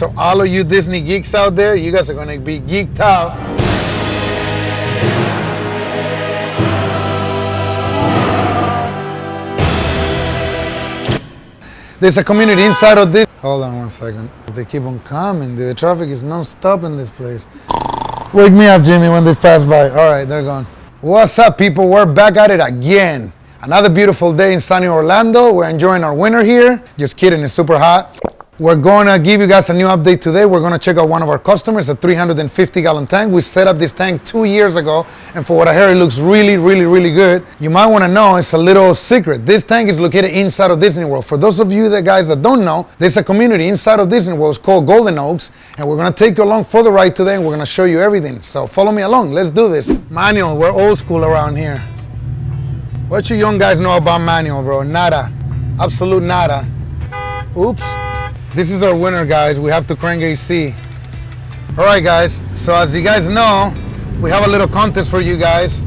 So all of you Disney geeks out there, you guys are gonna be geeked out. There's a community inside of this. Hold on one second. They keep on coming. The traffic is non-stop in this place. Wake me up, Jimmy, when they pass by. All right, they're gone. What's up, people? We're back at it again. Another beautiful day in sunny Orlando. We're enjoying our winter here. Just kidding, it's super hot. We're going to give you guys a new update today. We're going to check out one of our customers, a 350-gallon tank. We set up this tank 2 years ago, and for what I heard, it looks really, really, really good. You might want to know, it's a little secret. This tank is located inside of Disney World. For those of you guys that don't know, there's a community inside of Disney World. It's called Golden Oaks, and we're going to take you along for the ride today, and we're going to show you everything. So follow me along. Let's do this. Manual, we're old school around here. What you young guys know about manual, bro? Nada. Absolute nada. Oops. This is our winner, guys. We have to crank AC. All right, guys. So as you guys know, we have a little contest for you guys.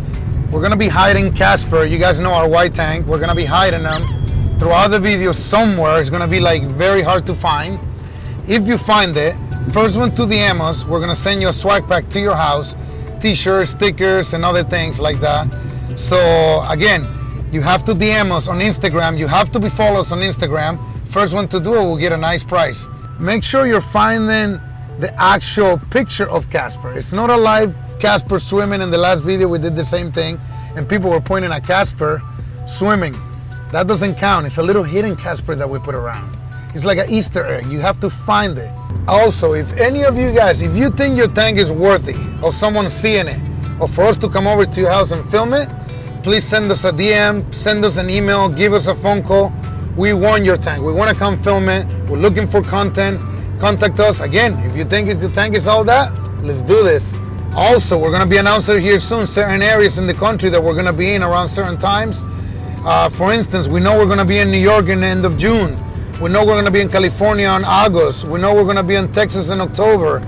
We're gonna be hiding Casper. You guys know our white tank. We're gonna be hiding them throughout the video somewhere. It's gonna be like very hard to find. If you find it, first one to DM us, we're gonna send you a swag pack to your house, t-shirts, stickers, and other things like that. So again, you have to DM us on Instagram. You have to be followed us on Instagram. First one to do it will get a nice prize. Make sure you're finding the actual picture of Casper. It's not a live Casper swimming. In the last video we did the same thing and people were pointing at Casper swimming. That doesn't count. It's a little hidden Casper that we put around. It's like an Easter egg. You have to find it. Also, if any of you guys, if you think your tank is worthy of someone seeing it or for us to come over to your house and film it, please send us a DM, send us an email, give us a phone call. We want your tank. We want to come film it. We're looking for content. Contact us. Again, if you think your tank is all that, let's do this. Also, we're going to be announcing here soon certain areas in the country that we're going to be in around certain times. For instance, we know we're going to be in New York in the end of June. We know we're going to be in California in August. We know we're going to be in Texas in October.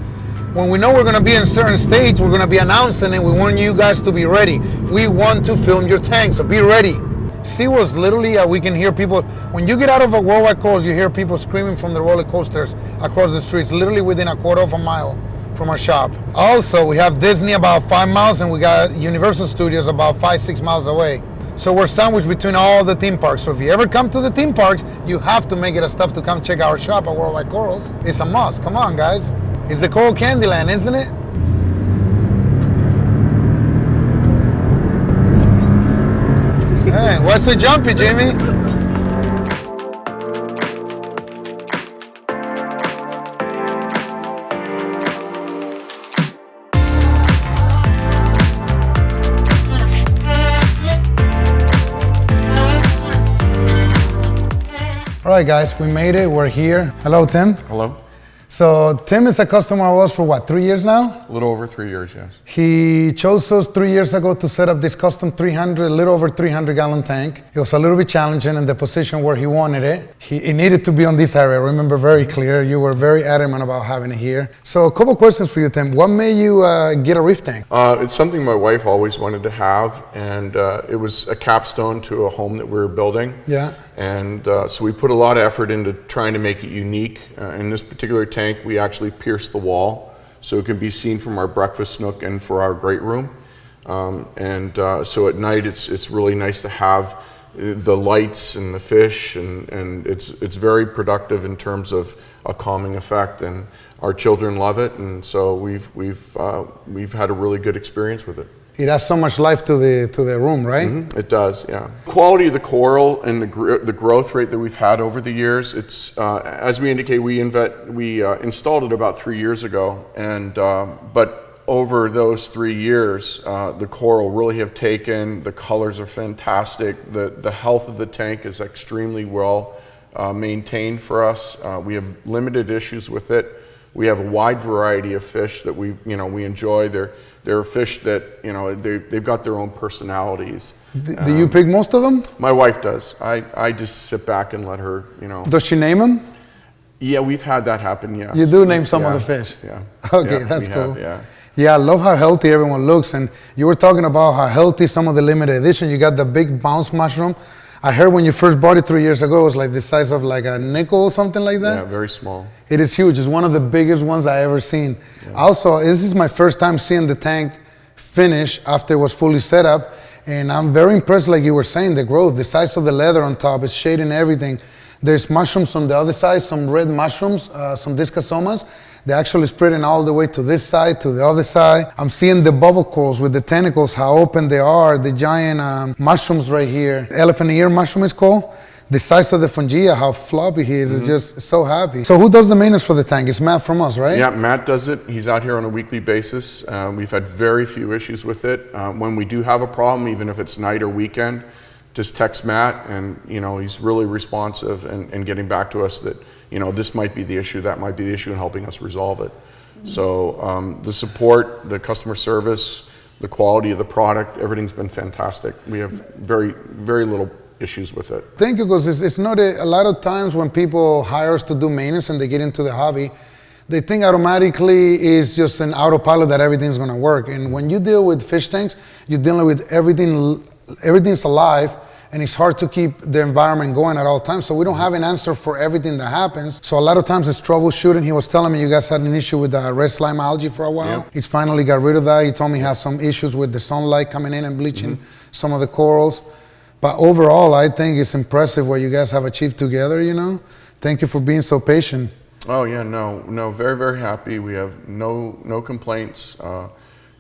When we know we're going to be in certain states, we're going to be announcing it. We want you guys to be ready. We want to film your tank, so be ready. SeaWorld's literally, we can hear people, when you get out of a worldwide course, you hear people screaming from the roller coasters across the streets, literally within a quarter of a mile from our shop. Also, we have Disney about 5 miles and we got Universal Studios about 5-6 miles away. So we're sandwiched between all the theme parks. So if you ever come to the theme parks, you have to make it a stop to come check our shop at Worldwide Corals. It's a must. Come on, guys. It's the Coral Candyland, isn't it? Hey, what's so jumpy, Jimmy? All right, guys, we made it. We're here. Hello, Tim. Hello. So Tim is a customer of ours for what, 3 years now? A little over 3 years, yes. He chose us 3 years ago to set up this custom 300, a little over 300-gallon tank. It was a little bit challenging in the position where he wanted it. It needed to be on this area. I remember very clear. You were very adamant about having it here. So a couple questions for you, Tim. What made you get a reef tank? It's something my wife always wanted to have, and it was a capstone to a home that we were building. Yeah. And so we put a lot of effort into trying to make it unique. In this particular tank, we actually pierced the wall so it can be seen from our breakfast nook and for our great room. So at night, it's really nice to have the lights and the fish, and it's very productive in terms of a calming effect. And our children love it, and so we've had a really good experience with it. It adds so much life to the room, right? Mm-hmm. It does, yeah. Quality of the coral and the growth rate that we've had over the years, it's as we indicate, we installed it about 3 years ago, and but over those 3 years, the coral really have taken. The colors are fantastic. The health of the tank is extremely well maintained for us. We have limited issues with it. We have a wide variety of fish that we enjoy. They're fish that, they've got their own personalities. Do you pick most of them? My wife does. I just sit back and let her, Does she name them? Yeah, we've had that happen, yes. You do name some of the fish? Yeah. Okay, yeah, that's cool. Have, yeah, I love how healthy everyone looks. And you were talking about how healthy some of the limited edition. You got the big bounce mushroom. I heard when you first bought it 3 years ago, it was like the size of like a nickel or something like that. Yeah, very small. It is huge. It's one of the biggest ones I ever seen. Yeah. Also, this is my first time seeing the tank finish after it was fully set up. And I'm very impressed, like you were saying, the growth, the size of the leather on top, it's shading everything. There's mushrooms on the other side, some red mushrooms, some discosomas. They're actually spreading all the way to this side, to the other side. I'm seeing the bubble corals with the tentacles, how open they are, the giant mushrooms right here. Elephant ear mushroom is called. The size of the fungia, how floppy he is, is just so happy. So who does the maintenance for the tank? It's Matt from us, right? Yeah, Matt does it. He's out here on a weekly basis. We've had very few issues with it. When we do have a problem, even if it's night or weekend, just text Matt, and he's really responsive and getting back to us that this might be the issue, that might be the issue, and helping us resolve it. So the support, the customer service, the quality of the product, everything's been fantastic. We have very, very little issues with it. Thank you, because it's not a lot of times when people hire us to do maintenance and they get into the hobby, they think automatically is just an autopilot that everything's going to work. And when you deal with fish tanks, you're dealing with everything's alive, and it's hard to keep the environment going at all times. So we don't have an answer for everything that happens. So a lot of times it's troubleshooting. He was telling me you guys had an issue with red slime algae for a while. Yep. He's finally got rid of that. He told me he has some issues with the sunlight coming in and bleaching some of the corals. But overall, I think it's impressive what you guys have achieved together, Thank you for being so patient. Oh yeah, no, very, very happy. We have no complaints.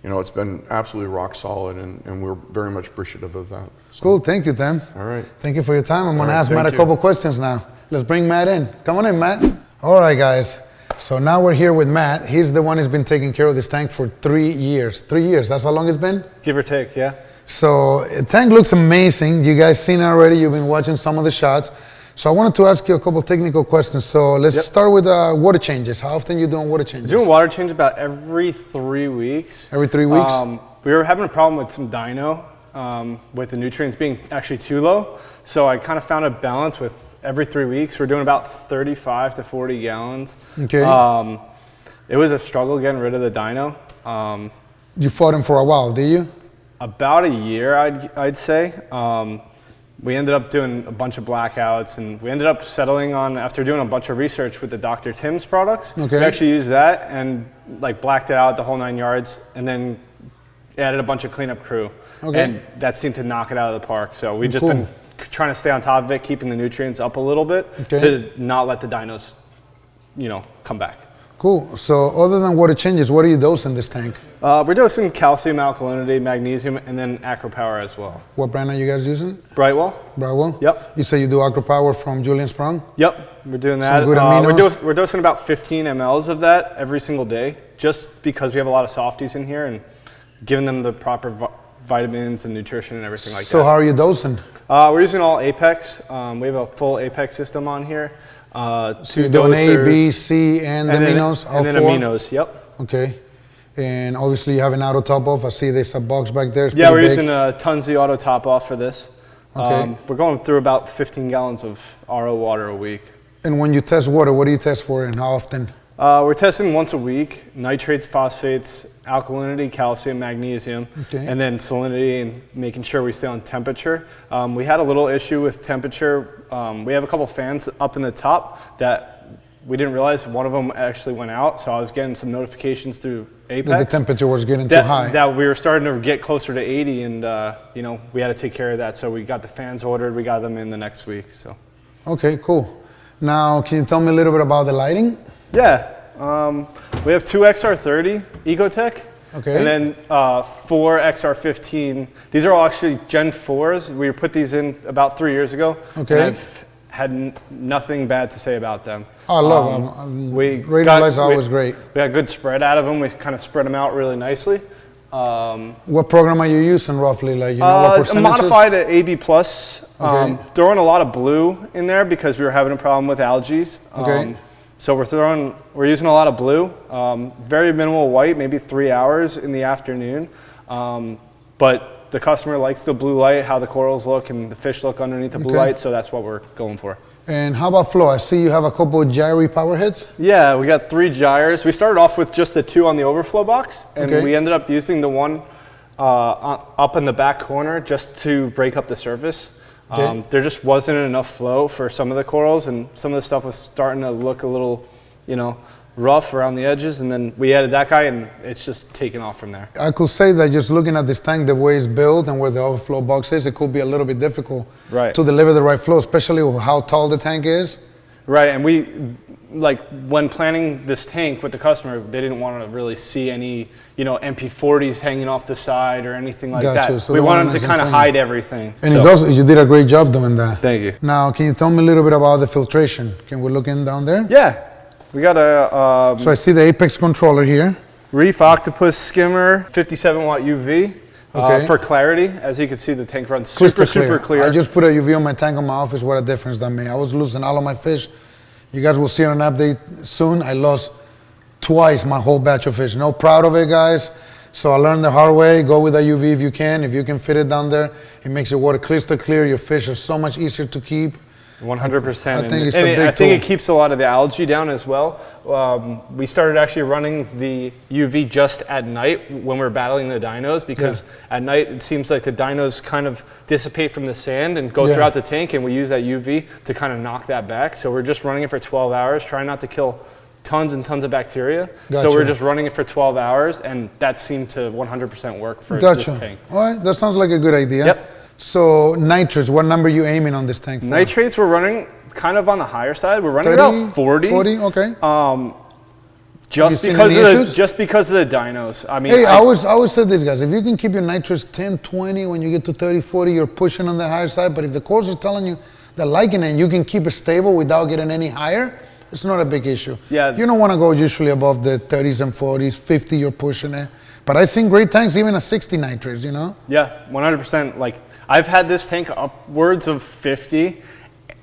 It's been absolutely rock solid, and we're very much appreciative of that. So. Cool, thank you, Tim. All right. Thank you for your time. I'm gonna ask Matt a couple questions now. Let's bring Matt in. Come on in, Matt. All right, guys. So now we're here with Matt. He's the one who's been taking care of this tank for 3 years. 3 years, that's how long it's been? Give or take, yeah. So the tank looks amazing. You guys seen it already. You've been watching some of the shots. So I wanted to ask you a couple technical questions. So let's start with water changes. How often are you doing water changes? Doing water change about every 3 weeks. Every 3 weeks? We were having a problem with some dino, with the nutrients being actually too low. So I kind of found a balance with every 3 weeks. We're doing about 35 to 40 gallons. Okay. It was a struggle getting rid of the dino. You fought him for a while, did you? About a year, I'd say. We ended up doing a bunch of blackouts, and we ended up settling on, after doing a bunch of research with the Dr. Tim's products, we actually used that and blacked it out the whole 9 yards, and then added a bunch of cleanup crew. And that seemed to knock it out of the park. So we've just been trying to stay on top of it, keeping the nutrients up a little bit to not let the dinos, come back. Cool. So other than water changes, what are you dosing this tank? We're dosing calcium, alkalinity, magnesium, and then AquaPower as well. What brand are you guys using? Brightwell. Brightwell? Yep. You say you do AquaPower from Julian Sprung? Yep, we're doing that. Some good aminos? We're dosing about 15 mLs of that every single day, just because we have a lot of softies in here and giving them the proper vitamins and nutrition and everything like that. So how are you dosing? We're using all Apex. We have a full Apex system on here. So you're doing A, B, C, and the aminos, all four? And then aminos, yep. Okay. And obviously you have an auto top off. I see there's a box back there. Yeah, we're using a Tunzi auto top off for this. Okay. We're going through about 15 gallons of RO water a week. And when you test water, what do you test for and how often? We're testing once a week, nitrates, phosphates, alkalinity, calcium, magnesium, and then salinity, and making sure we stay on temperature. We had a little issue with temperature. We have a couple fans up in the top that we didn't realize one of them actually went out, so I was getting some notifications through Apex. That the temperature was getting too high. That we were starting to get closer to 80, and we had to take care of that, so we got the fans ordered. We got them in the next week. So. Okay, cool. Now, can you tell me a little bit about the lighting? Yeah, we have 2 XR30 Ecotech, and then 4 XR15. These are all actually Gen 4s. We put these in about 3 years ago. Okay. And I've had nothing bad to say about them. Oh, I love them. Radio lights are always great. We got good spread out of them. We kind of spread them out really nicely. What program are you using roughly? What percentages? Modified at AB+. Throwing a lot of blue in there because we were having a problem with algae. So we're using a lot of blue, very minimal white, maybe 3 hours in the afternoon. But the customer likes the blue light, how the corals look and the fish look underneath the blue light, so that's what we're going for. And how about flow? I see you have a couple of gyri power heads. Yeah, we got 3 gyres. We started off with just the 2 on the overflow box, and we ended up using the one up in the back corner just to break up the surface. There just wasn't enough flow for some of the corals, and some of the stuff was starting to look a little, rough around the edges, and then we added that guy, and it's just taken off from there. I could say that just looking at this tank, the way it's built and where the overflow box is, it could be a little bit difficult to deliver the right flow, especially how tall the tank is. Right, and we, when planning this tank with the customer, they didn't want to really see any, MP40s hanging off the side or anything like that. So we wanted to kind of hide everything. And you did a great job doing that. Thank you. Now, can you tell me a little bit about the filtration? Can we look in down there? Yeah, we got a... so I see the Apex controller here. Reef Octopus skimmer, 57 watt UV. For clarity, as you can see, the tank runs super clear. I just put a UV on my tank on my office. What a difference that made. I was losing all of my fish. You guys will see on an update soon. I lost twice my whole batch of fish. No, proud of it, guys. So I learned the hard way. Go with a UV if you can. If you can fit it down there, it makes your water crystal clear. Your fish are so much easier to keep. 100%. I think it's a big tool. I think it keeps a lot of the algae down as well. We started actually running the UV just at night when we're battling the dinos, because at night it seems like the dinos kind of dissipate from the sand and go throughout the tank, and we use that UV to kind of knock that back. So we're just running it for 12 hours, trying not to kill tons and tons of bacteria. So we're just running it for 12 hours, and that seemed to 100% work for this tank. All right, that sounds like a good idea. Yep. So nitrates, what number are you aiming on this tank for? Nitrates, we're running kind of on the higher side. We're running 30, about 40. 40, okay. Just because of the dinos. I mean, I always say this, guys. If you can keep your nitrates 10, 20, when you get to 30, 40, you're pushing on the higher side. But if the corals are telling you they're liking it and you can keep it stable without getting any higher, it's not a big issue. Yeah. You don't want to go usually above the 30s and 40s, 50, you're pushing it. But I've seen great tanks, even at 60 nitrates, Yeah, 100%. I've had this tank upwards of 50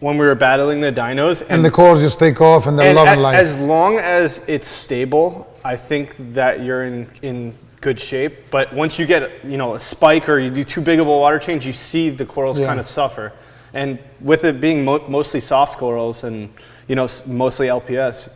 when we were battling the dinos. And the corals just take off and they're loving life. As long as it's stable, I think that you're in good shape. But once you get a spike or you do too big of a water change, you see the corals kind of suffer. And with it being mostly soft corals and mostly LPS,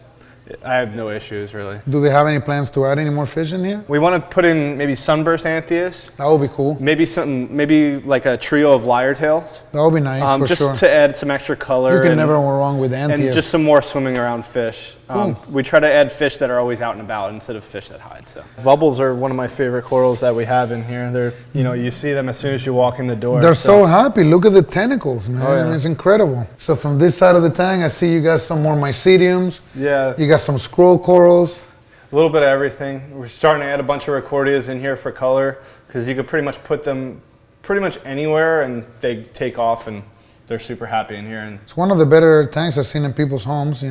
I have no issues, really. Do they have any plans to add any more fish in here? We want to put in maybe sunburst Antheus. That would be cool. Maybe like a trio of lyre tails. That would be nice, for just sure. Just to add some extra color. You can never go wrong with Antheus. And just some more swimming around fish. Cool. We try to add fish that are always out and about instead of fish that hide. So bubbles are one of my favorite corals that we have in here. They're, you see them as soon as you walk in the door. They're so happy. Look at the tentacles, man. I mean, it's incredible. So from this side of the tank, I see you got some more myceliums. Yeah. You got some scroll corals. A little bit of everything. We're starting to add a bunch of recordias in here for color, because you could pretty much put them pretty much anywhere and they take off, and they're super happy in here. And it's one of the better tanks I've seen in people's homes.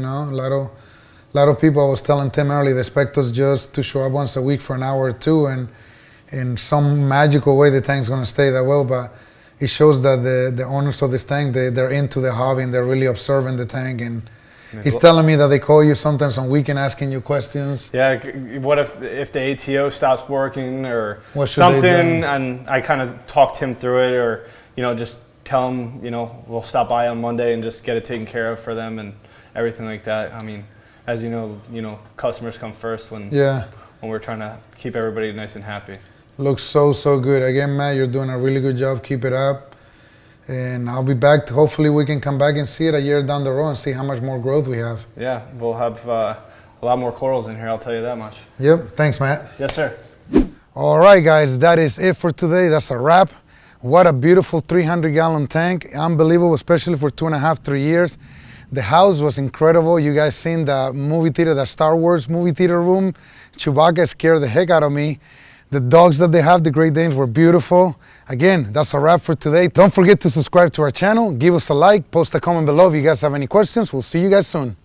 A lot of people, I was telling Tim earlier, they expect us just to show up once a week for an hour or two, and in some magical way the tank's going to stay that well. But it shows that the owners of this tank, they're into the hobby and they're really observing the tank. And he's telling me that they call you sometimes on weekend asking you questions. Yeah, what if the ATO stops working or what something? And I kind of talked him through it, or just tell him, we'll stop by on Monday and just get it taken care of for them and everything like that. I mean, as you know, customers come first when we're trying to keep everybody nice and happy. Looks so good. Again, Matt, you're doing a really good job. Keep it up. And I'll be back. Hopefully we can come back and see it a year down the road and see how much more growth we have. Yeah, we'll have a lot more corals in here, I'll tell you that much. Yep. Thanks, Matt. Yes, sir. All right, guys, that is it for today. That's a wrap. What a beautiful 300-gallon tank. Unbelievable, especially for 2.5, 3 years. The house was incredible. You guys seen the movie theater, the Star Wars movie theater room. Chewbacca scared the heck out of me. The dogs that they have, the Great Danes, were beautiful. Again, that's a wrap for today. Don't forget to subscribe to our channel. Give us a like, post a comment below if you guys have any questions. We'll see you guys soon.